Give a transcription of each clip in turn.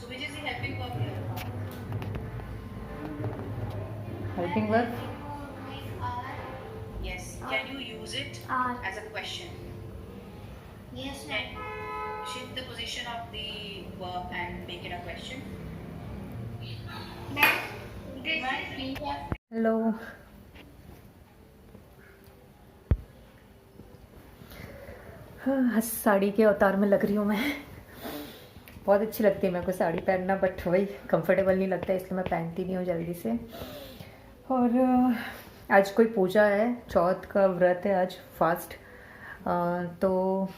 which is the helping verb here? Helping verb? Yes. Can you use it Are. as a question? Yes, Then shift the position of the verb and make it a question. Hello, हाँ, साड़ी के अवतार में लग रही हूँ मैं। बहुत अच्छी लगती है मेरे को साड़ी पहनना, बट वही कंफर्टेबल नहीं लगता, इसलिए मैं पहनती नहीं हूँ जल्दी से। और आज कोई पूजा है, चौथ का व्रत है आज, फास्ट। तो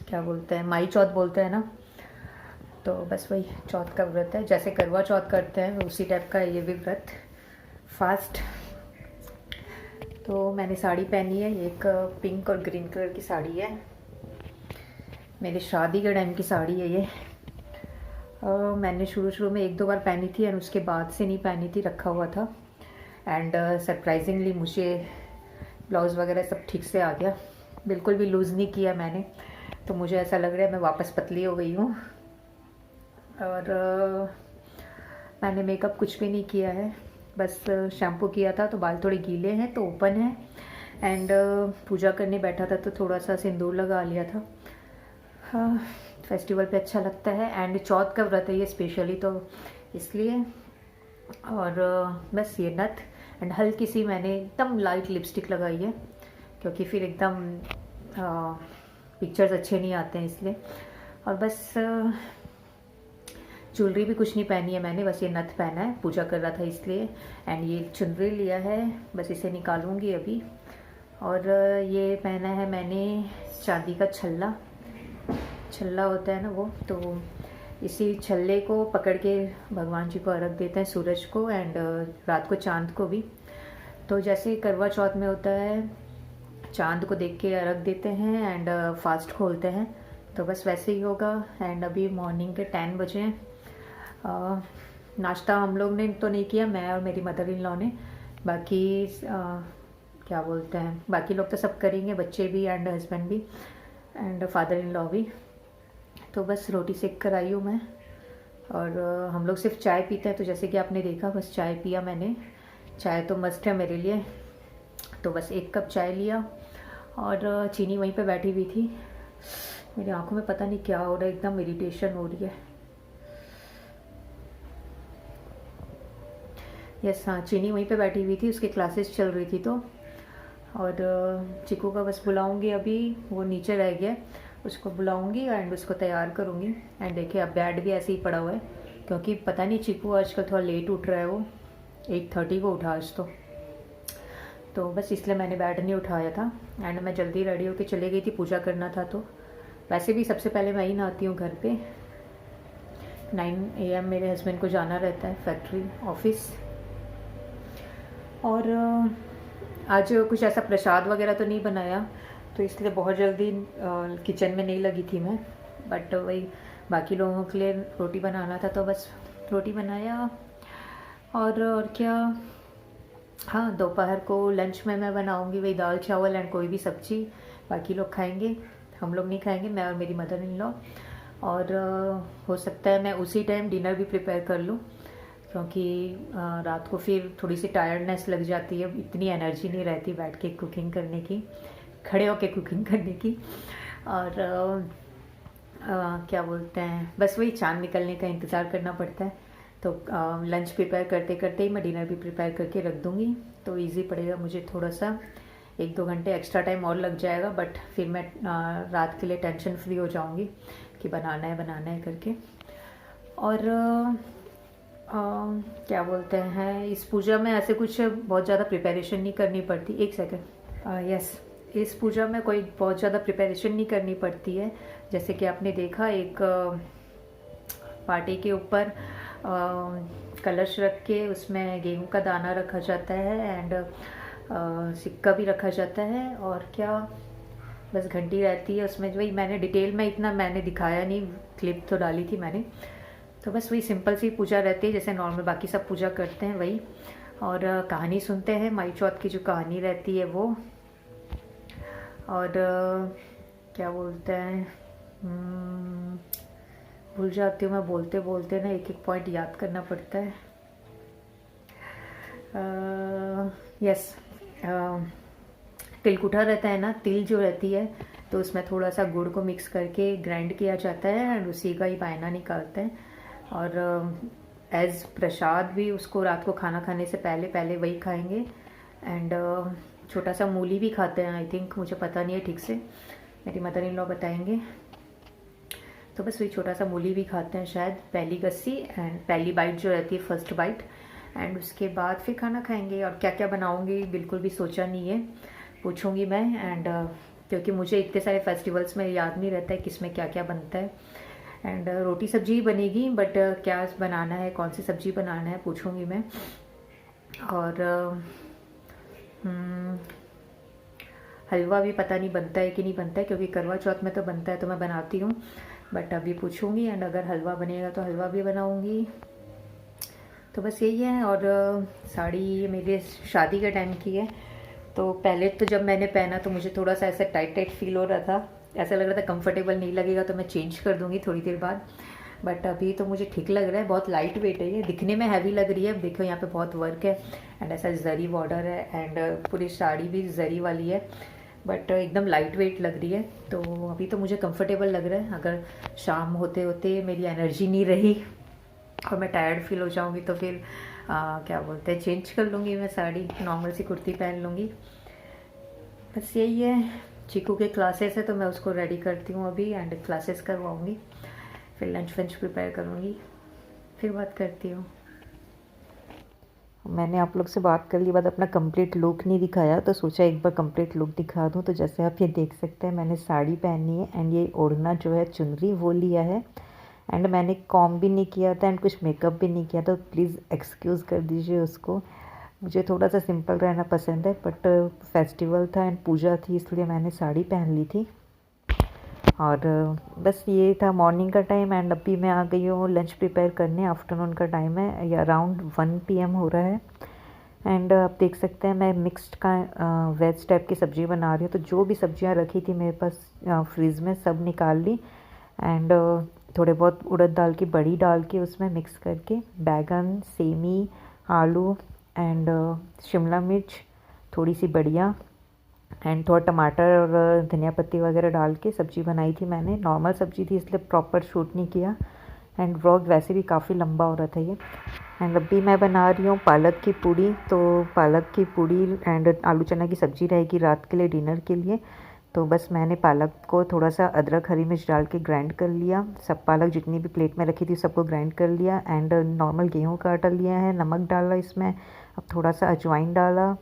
क्या बोलते हैं, माई चौथ बोलते हैं ना, तो बस वही चौथ का व्रत है। जैसे करवा चौथ करते हैं उसी टाइप का ये भी व्रत, फास्ट। तो मैंने साड़ी पहनी है, एक पिंक और ग्रीन कलर की साड़ी है, मेरी शादी के टाइम की साड़ी है ये। मैंने शुरू में एक दो बार पहनी थी एंड उसके बाद से नहीं पहनी थी, रखा हुआ था। एंड सरप्राइजिंगली मुझे ब्लाउज़ वगैरह सब ठीक से आ गया, बिल्कुल भी लूज़ नहीं किया मैंने। तो मुझे ऐसा लग रहा है मैं वापस पतली हो गई हूँ। और मैंने मेकअप कुछ भी नहीं किया है, बस शैम्पू किया था तो बाल थोड़े गीले हैं तो ओपन है। एंड पूजा करने बैठा था तो थोड़ा सा सिंदूर लगा लिया था। हाँ, फेस्टिवल पे अच्छा लगता है। एंड चौथ का व्रत है ये स्पेशली, तो इसलिए। और बस ये नथ एंड हल्की सी मैंने एकदम लाइट लिपस्टिक लगाई है, क्योंकि फिर एकदम पिक्चर्स अच्छे नहीं आते हैं इसलिए। और बस ज्वेलरी भी कुछ नहीं पहनी है मैंने, बस ये नथ पहना है, पूजा कर रहा था इसलिए। एंड ये चुनरी लिया है, बस इसे निकालूंगी अभी। और ये पहना है मैंने चांदी का छल्ला होता है ना वो, तो इसी छल्ले को पकड़ के भगवान जी को अर्घ देते हैं, सूरज को एंड रात को चांद को भी। तो जैसे करवा चौथ में होता है, चांद को देख के अर्घ देते हैं एंड फास्ट खोलते हैं, तो बस वैसे ही होगा। एंड अभी मॉर्निंग के 10 बजे हैं। नाश्ता हम लोग ने तो नहीं किया, मैं और मेरी मदर इन लॉ ने। बाकी क्या बोलते हैं, बाकी लोग तो सब करेंगे, बच्चे भी एंड हस्बैंड भी एंड फादर इन लॉ भी। तो बस रोटी सेक कर आई हूँ मैं। और हम लोग सिर्फ चाय पीते हैं, तो जैसे कि आपने देखा बस चाय पिया मैंने। चाय तो मस्ट है मेरे लिए, तो बस 1 कप चाय लिया। और चीनी वहीं पे बैठी हुई थी। मेरी आंखों में पता नहीं क्या हो रहा है, एकदम इरिटेशन हो रही है। यस हाँ, चीनी वहीं पे बैठी हुई थी, उसकी क्लासेस चल रही थी तो। और चिकू का बस बुलाऊंगी अभी, वो नीचे रह गया, उसको बुलाऊंगी एंड उसको तैयार करूंगी। एंड देखिए अब बेड भी ऐसे ही पड़ा हुआ है, क्योंकि पता नहीं चिकू आजकल थोड़ा लेट उठ रहा है, वो 8:30 को उठा आज तो बस इसलिए मैंने बेड नहीं उठाया था। एंड मैं जल्दी रेडी होकर चली गई थी, पूजा करना था तो। वैसे भी सबसे पहले मैं ही नहाती हूँ घर पे। 9 AM मेरे हस्बैंड को जाना रहता है फैक्ट्री ऑफिस। और आज कुछ ऐसा प्रसाद वगैरह तो नहीं बनाया, तो इसलिए बहुत जल्दी किचन में नहीं लगी थी मैं। बट वही बाकी लोगों के लिए रोटी बनाना था, तो बस रोटी बनाया। और क्या, हाँ दोपहर को लंच में मैं बनाऊंगी वही दाल चावल एंड कोई भी सब्जी। बाकी लोग खाएंगे, हम लोग नहीं खाएंगे, मैं और मेरी मदर इन लॉ। और हो सकता है मैं उसी टाइम डिनर भी प्रिपेयर कर लूँ, क्योंकि रात को फिर थोड़ी सी टायर्डनेस लग जाती है, इतनी एनर्जी नहीं रहती बैठ के कुकिंग करने की, खड़े होके कुकिंग करने की। और क्या बोलते हैं, बस वही चांद निकलने का इंतज़ार करना पड़ता है। तो लंच प्रिपेयर करते करते ही मैं डिनर भी प्रिपेयर करके रख दूँगी, तो इजी पड़ेगा मुझे। थोड़ा सा 1-2 घंटे एक्स्ट्रा टाइम और लग जाएगा, बट फिर मैं रात के लिए टेंशन फ्री हो जाऊँगी कि बनाना है करके। और क्या बोलते हैं, इस पूजा में ऐसे कुछ बहुत ज़्यादा प्रिपरेशन नहीं करनी पड़ती। 1 सेकेंड, यस, इस पूजा में कोई बहुत ज़्यादा प्रिपरेशन नहीं करनी पड़ती है। जैसे कि आपने देखा, एक पार्टी के ऊपर कलश रख के उसमें गेहूं का दाना रखा जाता है एंड सिक्का भी रखा जाता है। और क्या, बस घंटी रहती है उसमें। वही मैंने डिटेल में इतना मैंने दिखाया नहीं, क्लिप तो डाली थी मैंने। तो बस वही सिंपल सी पूजा रहती है जैसे नॉर्मल बाकी सब पूजा करते हैं वही। और कहानी सुनते हैं, माई चौथ की जो कहानी रहती है वो। और क्या बोलते हैं, भूल जाती हूँ मैं, बोलते बोलते ना एक एक पॉइंट याद करना पड़ता है। यस, तिलकुटा रहता है ना, तिल जो रहती है तो उसमें थोड़ा सा गुड़ को मिक्स करके ग्राइंड किया जाता है एंड उसी का ही बायना निकालते हैं। और एज प्रसाद भी उसको रात को खाना खाने से पहले पहले वही खाएंगे। एंड छोटा सा मूली भी खाते हैं आई थिंक, मुझे पता नहीं है ठीक से, मेरी मदर इन लॉ बताएंगे। तो बस वही छोटा सा मूली भी खाते हैं शायद, पहली गस्सी एंड पहली बाइट जो रहती है फर्स्ट बाइट, एंड उसके बाद फिर खाना खाएंगे। और क्या क्या बनाऊंगी बिल्कुल भी सोचा नहीं है, पूछूंगी मैं। एंड क्योंकि मुझे इतने सारे फेस्टिवल्स में याद नहीं रहता है किसमें क्या क्या बनता है। एंड रोटी सब्जी ही बनेगी, बट क्या बनाना है, कौन सी सब्जी बनाना है, पूछूंगी मैं। और हलवा भी पता नहीं बनता है कि नहीं बनता है, क्योंकि करवा चौथ में तो बनता है तो मैं बनाती हूँ, बट अभी पूछूंगी। एंड अगर हलवा बनेगा तो हलवा भी बनाऊंगी। तो बस यही है। और साड़ी मेरे शादी के टाइम की है, तो पहले तो जब मैंने पहना तो मुझे थोड़ा सा ऐसा टाइट टाइट फील हो रहा था, ऐसा लग रहा था कंफर्टेबल नहीं लगेगा तो मैं चेंज कर दूंगी थोड़ी देर बाद। बट अभी तो मुझे ठीक लग रहा है, बहुत लाइट वेट है ये, दिखने में हैवी लग रही है। देखो यहाँ पे बहुत वर्क है एंड ऐसा जरी बॉर्डर है एंड पूरी साड़ी भी जरी वाली है, बट एकदम लाइट वेट लग रही है। तो अभी तो मुझे कंफर्टेबल लग रहा है। अगर शाम होते होते मेरी एनर्जी नहीं रही और मैं टायर्ड फील हो जाऊंगी तो फिर क्या बोलते हैं, चेंज कर लूँगी मैं साड़ी, नॉर्मल सी कुर्ती पहन लूँगी। बस यही है। चीकू के क्लासेस है तो मैं उसको रेडी करती हूँ अभी एंड क्लासेस करवाऊँगी, फिर लंच वंच प्रिपेयर करूँगी, फिर बात करती हूँ। मैंने आप लोग से बात कर ली बाद अपना कंप्लीट लुक नहीं दिखाया, तो सोचा एक बार कंप्लीट लुक दिखा दूँ। तो जैसे आप ये देख सकते हैं मैंने साड़ी पहनी है एंड ये ओढ़ना जो है चुनरी वो लिया है। एंड मैंने कॉम भी नहीं किया था एंड कुछ मेकअप भी नहीं किया था, तो प्लीज़ एक्सक्यूज़ कर दीजिए उसको। मुझे थोड़ा सा सिंपल रहना पसंद है, बट फेस्टिवल था एंड पूजा थी इसलिए मैंने साड़ी पहन ली थी। और बस ये था मॉर्निंग का टाइम एंड अभी मैं आ गई हूँ लंच प्रिपेयर करने। आफ्टरनून का टाइम है, या अराउंड 1 PM हो रहा है। एंड आप देख सकते हैं मैं मिक्स्ड का वेज टाइप की सब्ज़ी बना रही हूँ। तो जो भी सब्जियाँ रखी थी मेरे पास फ्रिज में सब निकाल ली एंड थोड़े बहुत उड़द दाल की बड़ी डाल के उसमें मिक्स करके बैगन, सेमी, आलू एंड शिमला मिर्च, थोड़ी सी बढ़िया एंड थोड़ा टमाटर और धनिया पत्ती वगैरह डाल के सब्ज़ी बनाई थी मैंने। नॉर्मल सब्ज़ी थी इसलिए प्रॉपर शूट नहीं किया एंड व्लॉग वैसे भी काफ़ी लंबा हो रहा था ये। एंड अभी मैं बना रही हूँ पालक की पूड़ी। तो पालक की पूड़ी एंड आलू चना की सब्ज़ी रहेगी रात के लिए, डिनर के लिए। तो बस मैंने पालक को थोड़ा सा अदरक हरी मिर्च डाल के ग्राइंड कर लिया। सब पालक जितनी भी प्लेट में रखी थी सबको ग्राइंड कर लिया एंड नॉर्मल गेहूं का आटा लिया है, नमक डाला इसमें, अब थोड़ा सा अजवाइन डाला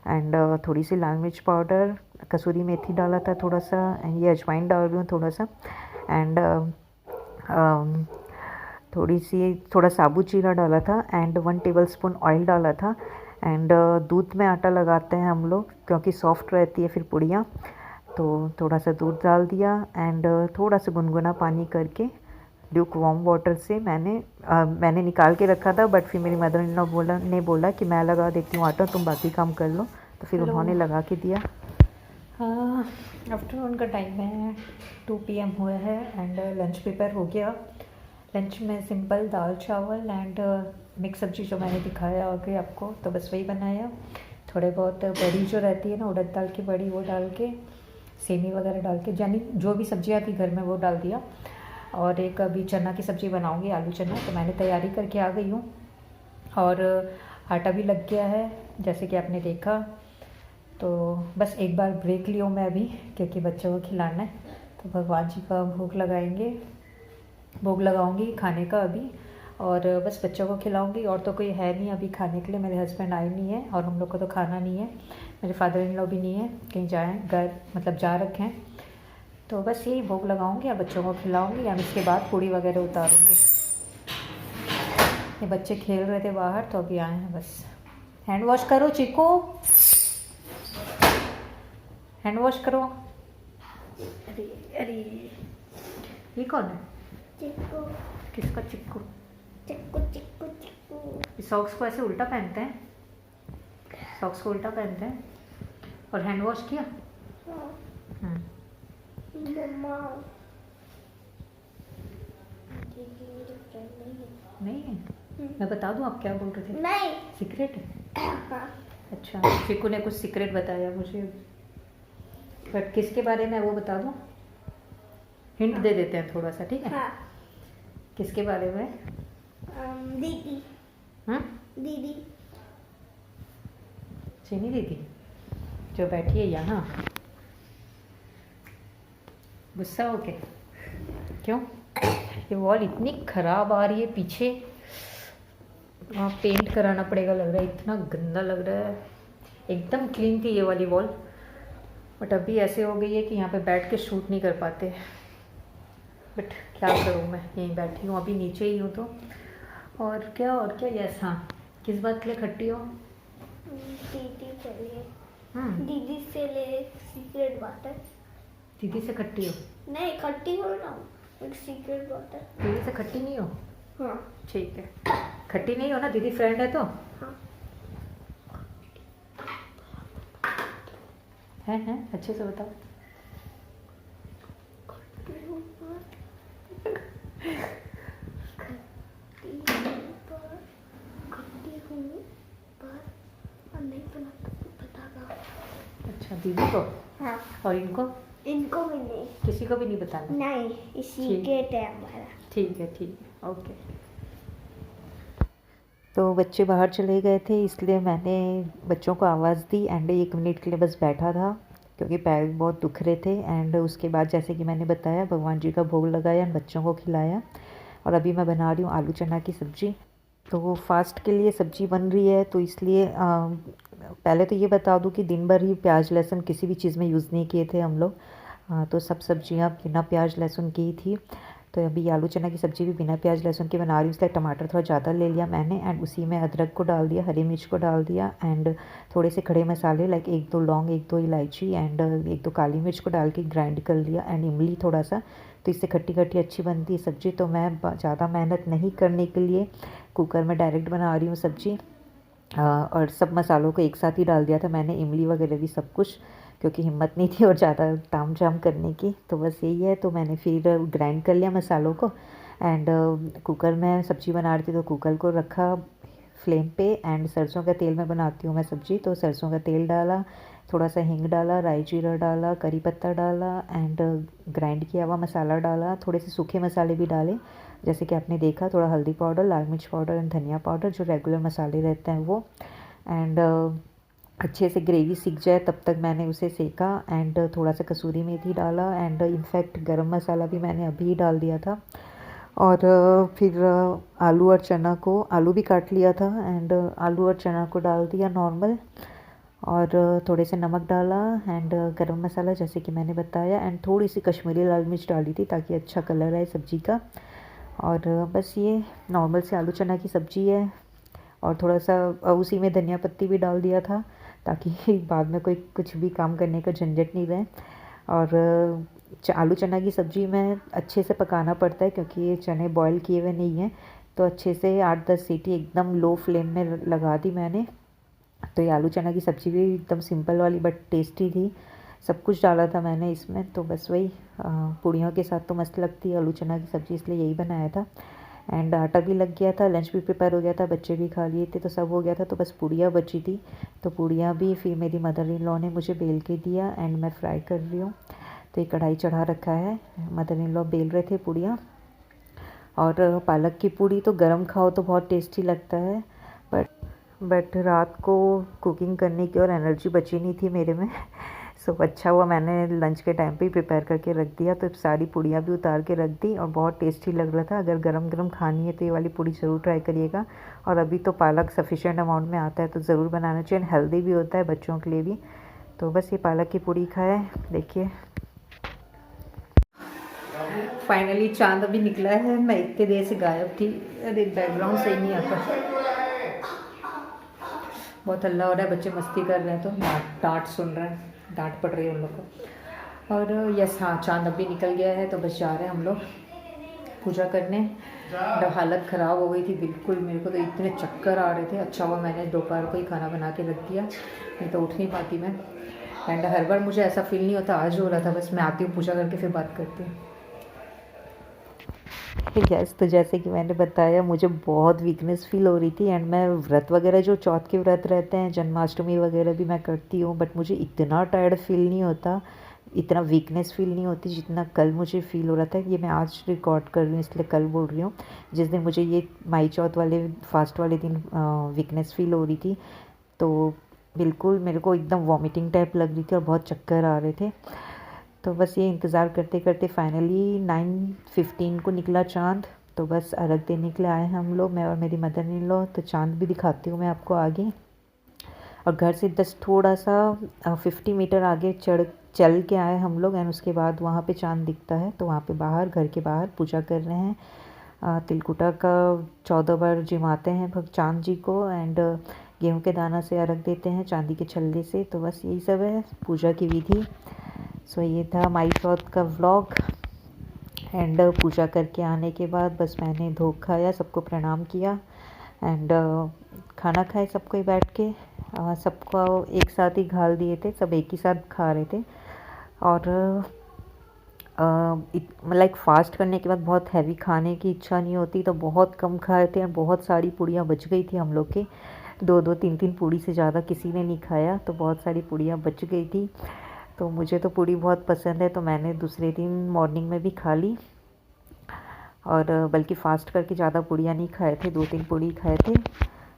एंड थोड़ी सी लाल मिर्च पाउडर, कसूरी मेथी डाला था थोड़ा सा, एंड ये अजवाइन डाल रही हूँ थोड़ा सा एंड थोड़ा साबुत जीरा डाला था एंड 1 टेबलस्पून ऑयल डाला था। एंड दूध में आटा लगाते हैं हम लोग क्योंकि सॉफ्ट रहती है फिर पुड़ियाँ। तो थोड़ा सा दूध डाल दिया एंड थोड़ा सा गुनगुना पानी करके ल्यूक वार्म वाटर से मैंने निकाल के रखा था, बट फिर मेरी मदर इन लॉ ने बोला कि मैं लगा देती हूँ आटा, तुम बाकी काम कर लो, तो फिर उन्होंने लगा के दिया। आफ्टरनून का टाइम है, 2 PM हुआ है एंड लंच प्रिपेयर हो गया। लंच में सिंपल दाल चावल एंड मिक्स सब्जी जो मैंने दिखाया आगे आपको, तो बस वही बनाया। थोड़े बहुत बड़ी जो रहती है ना उड़द दाल की बड़ी, वो डाल के, सेमी वगैरह डाल के, यानी जो भी सब्जियाँ थी घर में वो डाल दिया। और एक अभी चना की सब्ज़ी बनाऊंगी, आलू चना, तो मैंने तैयारी करके आ गई हूँ। और आटा भी लग गया है जैसे कि आपने देखा। तो बस एक बार ब्रेक लियो मैं अभी, क्योंकि बच्चों को खिलाना है। तो भगवान जी का भोग लगाऊंगी खाने का अभी, और बस बच्चों को खिलाऊंगी। और तो कोई है नहीं अभी खाने के लिए, मेरे हस्बैंड आए नहीं है और हम लोग को तो खाना नहीं है, मेरे फादर इन लॉ भी नहीं है, कहीं जाए घर मतलब जा रखे हैं। तो बस यही भोग लगाऊंगी और बच्चों को खिलाऊंगी, या इसके बाद पूड़ी वगैरह उतारूंगी। ये बच्चे खेल रहे थे बाहर तो अभी आए हैं बस। हैंड वॉश करो चिक्कू, हैंड वॉश करो। अरे अरे ये कौन है? चिक्कू किसका चिक्कू? चिक्कू चिक्कू चिक्कू। सॉक्स को ऐसे उल्टा पहनते हैं, सॉक्स को उल्टा पहनते हैं। और हैंड वॉश किया? मम्मा मैं बता दूँ आप क्या बोल रहे थे? नहीं। सीक्रेट है? हाँ। अच्छा, चिकू ने कुछ सीक्रेट बताया मुझे, बट किसके बारे में है वो बता दूँ? हिंट दे देते हैं थोड़ा सा, ठीक है? हाँ। किसके बारे में? दीदी। दीदी। चीनी दीदी जो बैठी है यहाँ, गुस्सा हो के? क्यों? ये वॉल इतनी खराब आ रही है पीछे, वहाँ पेंट कराना पड़ेगा लग रहा है, इतना गंदा लग रहा है। एकदम क्लीन थी ये वाली वॉल, बट अभी ऐसे हो गई है कि यहाँ पे बैठ के शूट नहीं कर पाते। बट क्या करूँ, मैं यहीं बैठी हूँ, अभी नीचे ही हूँ तो। और क्या यस, हाँ, किस बात के लिए खट्टी हो? दीदी के लिए। हम्म, दीदी से ले सीक्रेट वाटर। दीदी से खट्टी हो? नहीं, खट्टी हो ना, एक सीक्रेट वाटर। दीदी से खट्टी नहीं हो? हाँ। ठीक है, खट्टी नहीं हो ना, दीदी फ्रेंड है तो। हाँ। है अच्छे से बताओ। अच्छा, दीदी को? हाँ। और इनको? इनको भी नहीं। किसी को भी नहीं बताना? नहीं, सीक्रेट है हमारा। ठीक है, ओके। तो बच्चे बाहर चले गए थे, इसलिए मैंने बच्चों को आवाज़ दी एंड 1 मिनट के लिए बस बैठा था, क्योंकि पैर बहुत दुख रहे थे। एंड उसके बाद जैसे कि मैंने बताया, भगवान जी का भोग लगाया, बच्चों को खिलाया, और अभी मैं बना रही हूँ आलू चना की सब्ज़ी। तो फास्ट के लिए सब्ज़ी बन रही है, तो इसलिए पहले तो ये बता दूँ कि दिन भर ही प्याज लहसुन किसी भी चीज़ में यूज़ नहीं किए थे हम लोग। तो सब सब्ज़ियाँ बिना प्याज लहसुन की थी। तो अभी आलू चना की सब्ज़ी भी बिना प्याज लहसुन की बना रही हूँ, इसलिए टमाटर थोड़ा ज़्यादा ले लिया मैंने, एंड उसी में अदरक को डाल दिया, हरी मिर्च को डाल दिया, एंड थोड़े से खड़े मसाले लाइक 1-2 लौंग, 1-2 इलायची, एंड 1-2 काली मिर्च को डाल के ग्राइंड कर लिया, एंड इमली थोड़ा सा। तो इससे खट्टी खट्टी अच्छी बनती है सब्ज़ी। तो मैं ज़्यादा मेहनत नहीं करने के लिए कुकर में डायरेक्ट बना रही हूँ सब्ज़ी। और सब मसालों को एक साथ ही डाल दिया था मैंने, इमली वगैरह भी सब कुछ, क्योंकि हिम्मत नहीं थी और ज़्यादा ताम झाम करने की। तो बस यही है। तो मैंने फिर ग्राइंड कर लिया मसालों को, एंड कुकर में सब्ज़ी बना रही थी तो कुकर को रखा फ्लेम पे, एंड सरसों का तेल में बनाती हूँ मैं सब्ज़ी। तो सरसों का तेल डाला, थोड़ा सा हींग डाला, राई जीरा डाला, करी पत्ता डाला, एंड ग्राइंड किया हुआ मसाला डाला, थोड़े से सूखे मसाले भी डाले जैसे कि आपने देखा, थोड़ा हल्दी पाउडर, लाल मिर्च पाउडर एंड धनिया पाउडर, जो रेगुलर मसाले रहते हैं वो। एंड अच्छे से ग्रेवी सीख जाए तब तक मैंने उसे सेका, एंड थोड़ा सा कसूरी मेथी डाला, एंड इनफैक्ट गरम मसाला भी मैंने अभी डाल दिया था। और फिर आलू और चना को, आलू भी काट लिया था, एंड आलू और चना को डाल दिया नॉर्मल, और थोड़े से नमक डाला, एंड गरम मसाला जैसे कि मैंने बताया, एंड थोड़ी सी कश्मीरी लाल मिर्च डाली थी ताकि अच्छा कलर आए सब्ज़ी का। और बस ये नॉर्मल से आलू चना की सब्ज़ी है। और थोड़ा सा उसी में धनिया पत्ती भी डाल दिया था ताकि बाद में कोई कुछ भी काम करने का झंझट नहीं रहे। और आलू चना की सब्ज़ी में अच्छे से पकाना पड़ता है क्योंकि ये चने बॉईल किए हुए नहीं हैं। तो अच्छे से 8-10 सीटी एकदम लो फ्लेम में लगा दी मैंने। तो ये आलू चना की सब्ज़ी भी एकदम सिंपल वाली बट टेस्टी थी। सब कुछ डाला था मैंने इसमें। तो बस वही पूड़ियों के साथ तो मस्त लगती है आलू चना की सब्ज़ी, इसलिए यही बनाया था। एंड आटा भी लग गया था, लंच भी प्रिपेयर हो गया था, बच्चे भी खा लिए थे, तो सब हो गया था। तो बस पूड़ियाँ बची थी, तो पूड़ियाँ भी फिर मेरी मदर इन लॉ ने मुझे बेल के दिया, एंड मैं फ्राई कर रही हूँ। तो ये कढ़ाई चढ़ा रखा है, मदर इन लॉ बेल रहे थे पूड़ियाँ। और पालक की पूड़ी तो गरम खाओ तो बहुत टेस्टी लगता है, बट रात को कुकिंग करने की और एनर्जी बची नहीं थी मेरे में। सो अच्छा हुआ मैंने लंच के टाइम पे ही प्रिपेयर करके रख दिया। तो सारी पूड़ियाँ भी उतार के रख दी और बहुत टेस्टी लग रहा था। अगर गरम गरम खानी है तो ये वाली पूड़ी ज़रूर ट्राई करिएगा। और अभी तो पालक सफिशेंट अमाउंट में आता है तो ज़रूर बनाना चाहिए, हेल्दी भी होता है बच्चों के लिए भी। तो बस ये पालक की पूड़ी खाए। देखिए फाइनली चांद अभी निकला है। मैं इतने देर से गायब थी। अरे बैकग्राउंड सही नहीं आता, बहुत हल्ला हो रहा है, बच्चे मस्ती कर रहे हैं तो डांट सुन रहे हैं, डांट पड़ रही है उन लोग को। और यस हाँ, चांद अभी निकल गया है तो बस जा रहे हैं हम लोग पूजा करने। हालत ख़राब हो गई थी बिल्कुल, मेरे को तो इतने चक्कर आ रहे थे। अच्छा हुआ मैंने दोपहर को ही खाना बना के रख दिया, नहीं तो उठ नहीं पाती मैं। एंड हर बार मुझे ऐसा फील नहीं होता, आज हो रहा था। बस मैं आती हूँ पूजा करके फिर बात करती हूँ। यस, तो जैसे कि मैंने बताया मुझे बहुत वीकनेस फील हो रही थी एंड मैं व्रत वगैरह जो चौथ के व्रत रहते हैं, जन्माष्टमी वगैरह भी मैं करती हूँ, बट मुझे इतना टायर्ड फील नहीं होता, इतना वीकनेस फील नहीं होती जितना कल मुझे फील हो रहा था। ये मैं आज रिकॉर्ड कर रही हूँ इसलिए कल बोल रही हूँ। जिस दिन मुझे ये माई चौथ वाले फास्ट वाले दिन वीकनेस फील हो रही थी, तो बिल्कुल मेरे को एकदम वॉमिटिंग टाइप लग रही थी और बहुत चक्कर आ रहे थे। तो बस ये इंतज़ार करते करते फाइनली 9:15 को निकला चाँद। तो बस अर्घ देने के लिए आए हम लोग, मैं और मेरी मदर इन लॉ। तो चाँद भी दिखाती हूँ मैं आपको आगे। और घर से थोड़ा सा 50 मीटर आगे चल के आए हम लोग एंड उसके बाद वहाँ पे चाँद दिखता है। तो वहाँ पे बाहर, घर के बाहर पूजा कर रहे हैं। तिलकुटा का 14 बार जिमाते हैं चाँद जी को एंड गेहूं के दाना से अर्घ देते हैं चांदी के छल्ले से। तो बस यही सब है पूजा की विधि। सो ये था माई चौथ का व्लॉग एंड पूजा करके आने के बाद बस मैंने धूप खाया, सबको प्रणाम किया एंड खाना खाए सबको ही बैठ के। सबको एक साथ ही घाल दिए थे, सब एक ही साथ खा रहे थे। और लाइक फास्ट करने के बाद बहुत हैवी खाने की इच्छा नहीं होती, तो बहुत कम खाए थे और बहुत सारी पूड़ियाँ बच गई थी हम लोग के। 2-2, 3-3 पूड़ी से ज़्यादा किसी ने नहीं खाया, तो बहुत सारी पूड़ियाँ बच गई थी। तो मुझे तो पूड़ी बहुत पसंद है, तो मैंने दूसरे दिन मॉर्निंग में भी खा ली। और बल्कि फ़ास्ट करके ज़्यादा पूड़ियाँ नहीं खाए थे, 2-3 पूड़ी खाए थे।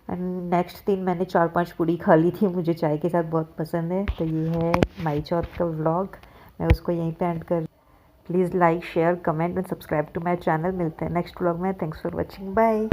एंड नेक्स्ट दिन मैंने 4-5 पूड़ी खा ली थी, मुझे चाय के साथ बहुत पसंद है। तो ये है माई चौथ का व्लॉग, मैं उसको यहीं पे एंड कर। Please like, share, comment and subscribe to my channel. मिलते हैं नेक्स्ट व्लॉग में। Thanks for watching, bye.